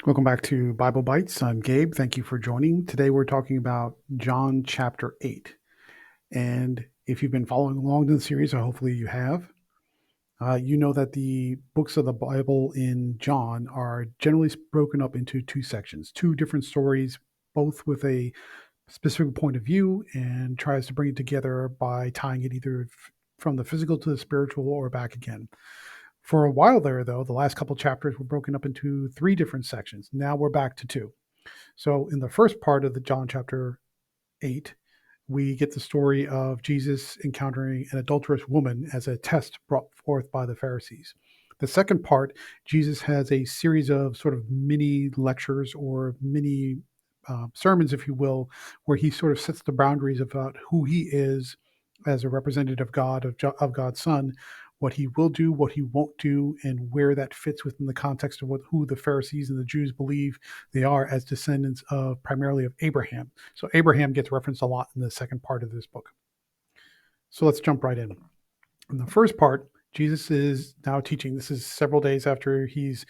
Welcome back to Bible Bites. I'm Gabe. Thank you for joining. Today we're talking about John chapter 8. And if you've been following along in the series, or hopefully you have, you know that the books of the Bible in John are generally broken up into two sections, two different stories, both with a specific point of view, and tries to bring it together by tying it either from the physical to the spiritual or back again. For a while there, though, the last couple chapters were broken up into three different sections. Now we're back to two. So, in the first part of the John chapter 8, we get the story of Jesus encountering an adulterous woman as a test brought forth by the Pharisees. The second part, Jesus has a series of sort of mini lectures or mini sermons, if you will, where he sort of sets the boundaries about who he is as a representative of God, of God's Son, what he will do, what he won't do, and where that fits within the context of who the Pharisees and the Jews believe they are as descendants of primarily of Abraham. So Abraham gets referenced a lot in the second part of this book. So let's jump right in. In the first part, Jesus is now teaching. This is several days after he's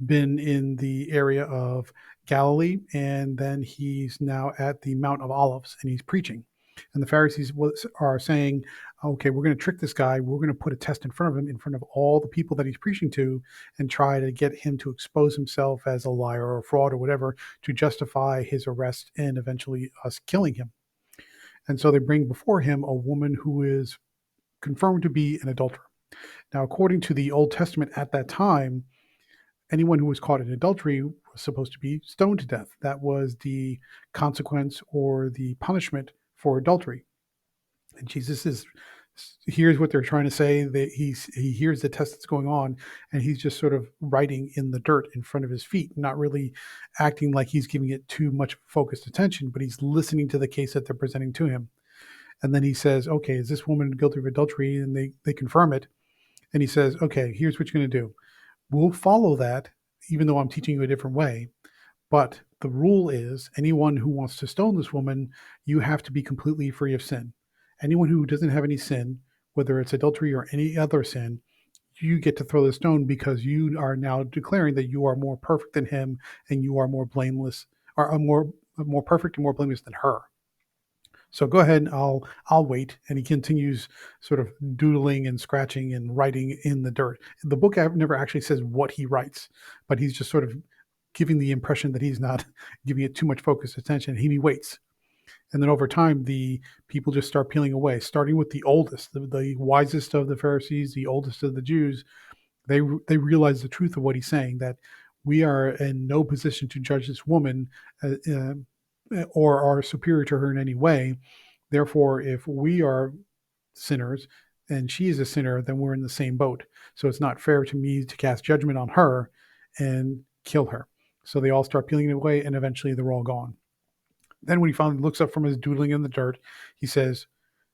been in the area of Galilee, and then he's now at the Mount of Olives and he's preaching. And the Pharisees are saying, okay, we're going to trick this guy. We're going to put a test in front of him, in front of all the people that he's preaching to, and try to get him to expose himself as a liar or a fraud or whatever to justify his arrest and eventually us killing him. And so they bring before him a woman who is confirmed to be an adulterer. Now, according to the Old Testament at that time, anyone who was caught in adultery was supposed to be stoned to death. That was the consequence or the punishment for adultery. And Jesus is hears what they're trying to say. That he hears the test that's going on, and he's just sort of writing in the dirt in front of his feet, not really acting like he's giving it too much focused attention, but he's listening to the case that they're presenting to him. And then he says, "Okay, is this woman guilty of adultery?" And they confirm it. And he says, "Okay, here's what you're going to do. We'll follow that, even though I'm teaching you a different way. But the rule is anyone who wants to stone this woman, you have to be completely free of sin. Anyone who doesn't have any sin, whether it's adultery or any other sin, you get to throw the stone because you are now declaring that you are more perfect than him and you are more blameless or are more perfect and more blameless than her. So go ahead, I'll wait." And he continues sort of doodling and scratching and writing in the dirt. The book never actually says what he writes, but he's just sort of giving the impression that he's not giving it too much focused attention. He waits. And then over time, the people just start peeling away, starting with the oldest, the wisest of the Pharisees, the oldest of the Jews. They realize the truth of what he's saying, that we are in no position to judge this woman or are superior to her in any way. Therefore, if we are sinners and she is a sinner, then we're in the same boat. So it's not fair to me to cast judgment on her and kill her. So they all start peeling it away, and eventually they're all gone. Then when he finally looks up from his doodling in the dirt, he says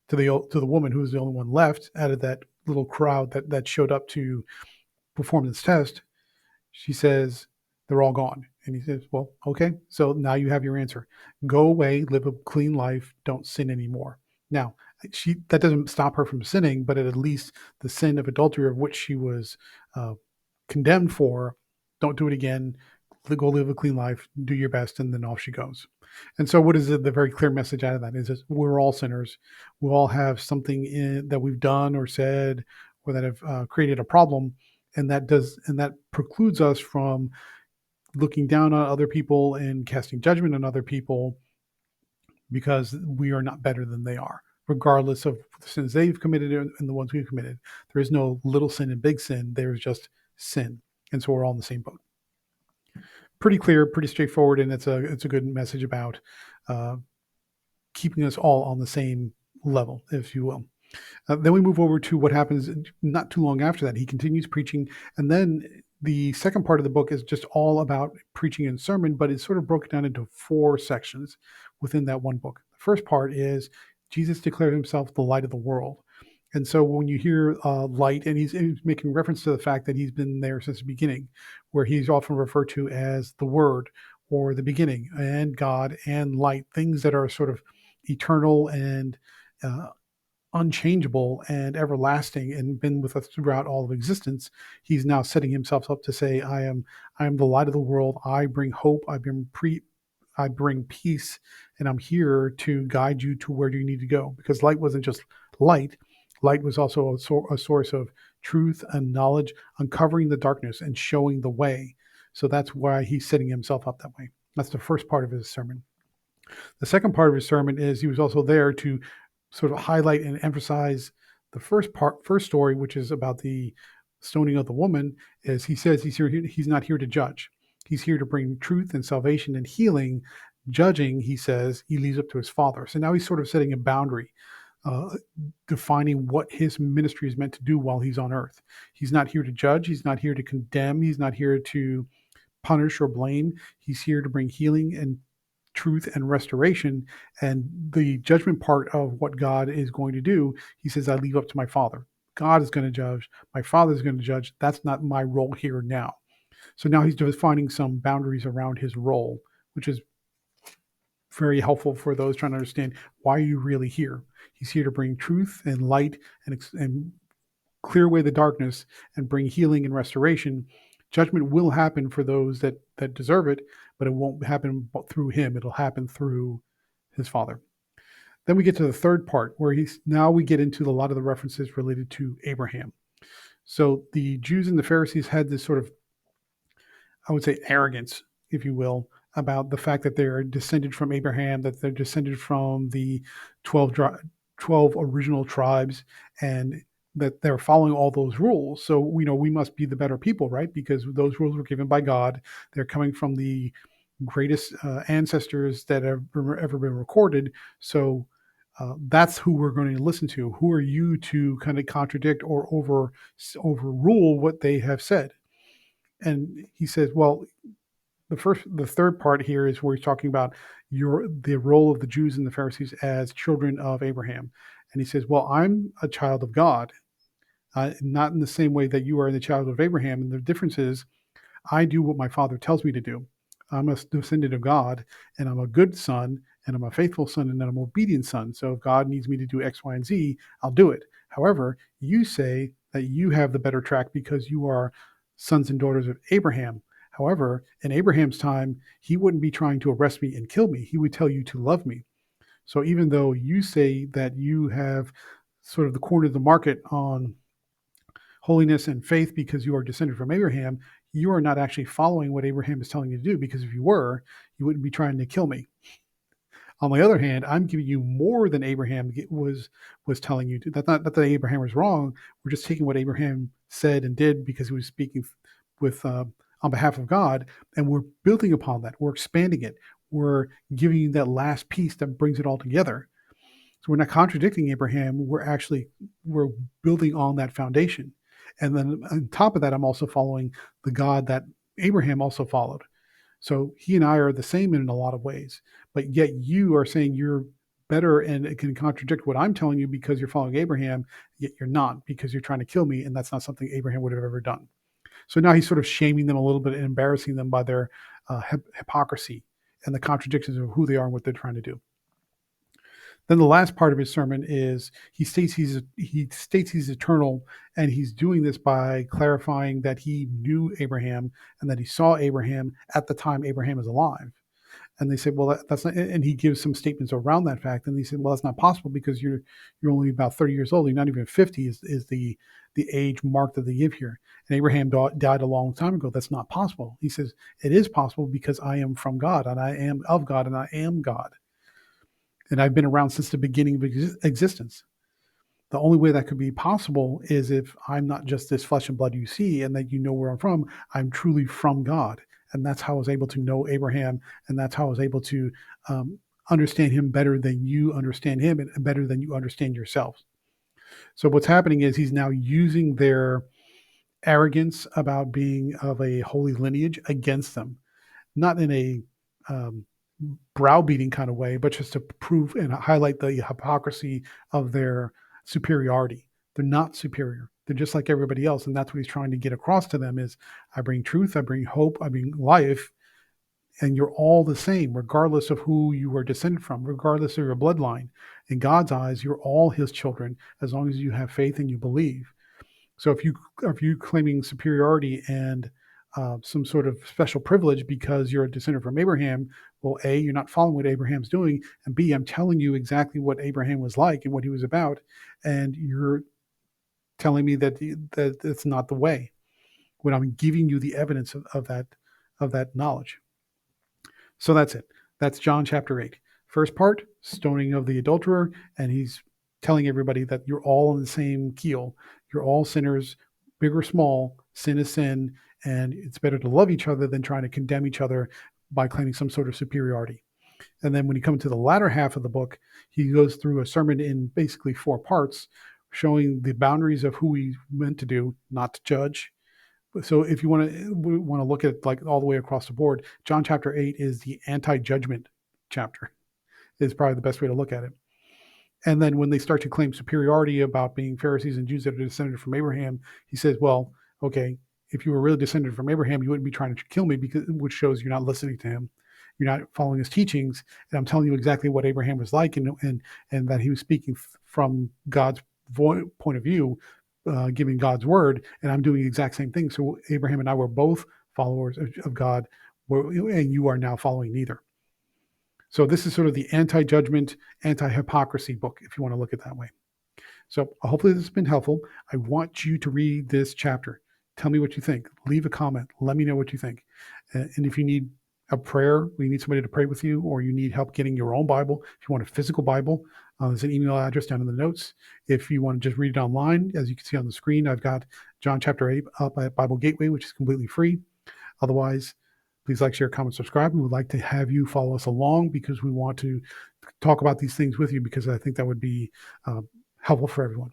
to the woman, who was the only one left out of that little crowd that showed up to perform this test, she says, "They're all gone." And he says, "Well, okay, so now you have your answer. Go away, live a clean life, don't sin anymore." Now, that doesn't stop her from sinning, but at least the sin of adultery, of which she was uh, condemned for, don't do it again. Go live a clean life, do your best, and then off she goes. And so, what is the very clear message out of that? Is that we're all sinners. We all have something that we've done or said or that have created a problem, and that precludes us from looking down on other people and casting judgment on other people because we are not better than they are, regardless of the sins they've committed and the ones we've committed. There is no little sin and big sin. There is just sin, and so we're all in the same boat. Pretty clear, pretty straightforward, and it's a good message about uh, keeping us all on the same level, if you will. Then we move over to what happens not too long after that. He continues preaching, and then the second part of the book is just all about preaching and sermon, but it's sort of broken down into four sections within that one book. The first part is Jesus declared himself the light of the world. And so when you hear light, and he's making reference to the fact that he's been there since the beginning, where he's often referred to as the Word or the beginning and God and light, things that are sort of eternal and uh, unchangeable and everlasting and been with us throughout all of existence, he's now setting himself up to say, I am the light of the world. I bring hope. I bring peace, and I'm here to guide you to where you need to go. Because light wasn't just light. Light was also a source of truth and knowledge, uncovering the darkness and showing the way. So that's why he's setting himself up that way. That's the first part of his sermon. The second part of his sermon is he was also there to sort of highlight and emphasize the first story, which is about the stoning of the woman. Is he says he's not here to judge. He's here to bring truth and salvation and healing. Judging, he says, he leaves up to his Father. So now he's sort of setting a boundary, uh, defining what his ministry is meant to do while he's on earth. He's not here to judge. He's not here to condemn. He's not here to punish or blame. He's here to bring healing and truth and restoration. And the judgment part of what God is going to do, he says, I leave up to my Father. God is going to judge. My Father is going to judge. That's not my role here now. So now he's defining some boundaries around his role, which is very helpful for those trying to understand, why are you really here? He's here to bring truth and light and clear away the darkness and bring healing and restoration. Judgment will happen for those that deserve it, but it won't happen through him. It'll happen through his Father. Then we get to the third part, where we get into a lot of the references related to Abraham. So the Jews and the Pharisees had this sort of, I would say, arrogance, if you will, about the fact that they're descended from Abraham, that they're descended from the 12 original tribes, and that they're following all those rules. So we know we must be the better people, right? Because those rules were given by God. They're coming from the greatest ancestors that have ever been recorded. So that's who we're going to listen to. Who are you to kind of contradict or overrule what they have said? And he says, well, the third part here is where he's talking about the role of the Jews and the Pharisees as children of Abraham. And he says, well, I'm a child of God, not in the same way that you are the child of Abraham. And the difference is, I do what my Father tells me to do. I'm a descendant of God, and I'm a good son, and I'm a faithful son, and I'm an obedient son. So if God needs me to do X, Y, and Z, I'll do it. However, you say that you have the better track because you are sons and daughters of Abraham. However, in Abraham's time, he wouldn't be trying to arrest me and kill me. He would tell you to love me. So even though you say that you have sort of the corner of the market on holiness and faith because you are descended from Abraham, you are not actually following what Abraham is telling you to do, because if you were, you wouldn't be trying to kill me. On the other hand, I'm giving you more than Abraham was telling you to. That's not that Abraham was wrong. We're just taking what Abraham said and did because he was speaking with on behalf of God, and we're building upon that. We're expanding it. We're giving you that last piece that brings it all together. So we're not contradicting Abraham. We're building on that foundation. And then on top of that, I'm also following the God that Abraham also followed. So he and I are the same in a lot of ways, but yet you are saying you're better and it can contradict what I'm telling you because you're following Abraham, yet you're not, because you're trying to kill me. And that's not something Abraham would have ever done. So now he's sort of shaming them a little bit and embarrassing them by their hypocrisy and the contradictions of who they are and what they're trying to do. Then the last part of his sermon is he states he's eternal, and he's doing this by clarifying that he knew Abraham and that he saw Abraham at the time Abraham is alive. And they said, well, that's not, and he gives some statements around that fact. And he said, well, that's not possible because you're only about 30 years old. You're not even 50 is the age mark that they give here. And Abraham died a long time ago. That's not possible. He says, it is possible because I am from God and I am of God and I am God. And I've been around since the beginning of existence. The only way that could be possible is if I'm not just this flesh and blood you see and that you know where I'm from. I'm truly from God. And that's how I was able to know Abraham. And that's how I was able to understand him better than you understand him and better than you understand yourself. So what's happening is he's now using their arrogance about being of a holy lineage against them, not in a browbeating kind of way, but just to prove and highlight the hypocrisy of their superiority. They're not superior. They're just like everybody else. And that's what he's trying to get across to them is, I bring truth, I bring hope, I bring life, and you're all the same, regardless of who you are descended from, regardless of your bloodline. In God's eyes, you're all His children as long as you have faith and you believe. So if you claiming superiority and some sort of special privilege because you're a descendant from Abraham, well, A, you're not following what Abraham's doing, and B, I'm telling you exactly what Abraham was like and what he was about, and you're telling me that it's not the way when I'm giving you the evidence of that knowledge. So that's it. That's John chapter 8. First part, stoning of the adulterer, and he's telling everybody that you're all on the same keel. You're all sinners, big or small. Sin is sin, and it's better to love each other than trying to condemn each other by claiming some sort of superiority. And then when you come to the latter half of the book, he goes through a sermon in basically 4 parts, showing the boundaries of who we meant to do, not to judge. So if you want to look at like all the way across the board, John chapter 8 is the anti-judgment chapter. Is probably the best way to look at it. And then when they start to claim superiority about being Pharisees and Jews that are descended from Abraham, he says, well, okay, if you were really descended from Abraham, you wouldn't be trying to kill me, because which shows you're not listening to him. You're not following his teachings. And I'm telling you exactly what Abraham was like, and that he was speaking from God's point of view, giving God's word, and I'm doing the exact same thing. So Abraham and I were both followers of God, and you are now following neither. So this is sort of the anti-judgment, anti-hypocrisy book, if you want to look at it that way. So hopefully this has been helpful. I want you to read this chapter. Tell me what you think. Leave a comment. Let me know what you think. And if you need a prayer, we need somebody to pray with you, or you need help getting your own Bible, if you want a physical Bible, there's an email address down in the notes. If you want to just read it online, as you can see on the screen, I've got John chapter 8 up at Bible Gateway, which is completely free. Otherwise, please like, share, comment, subscribe. We would like to have you follow us along because we want to talk about these things with you, because I think that would be helpful for everyone.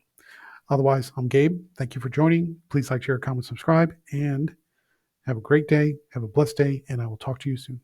Otherwise, I'm Gabe. Thank you for joining. Please like, share, comment, subscribe, and have a great day. Have a blessed day, and I will talk to you soon.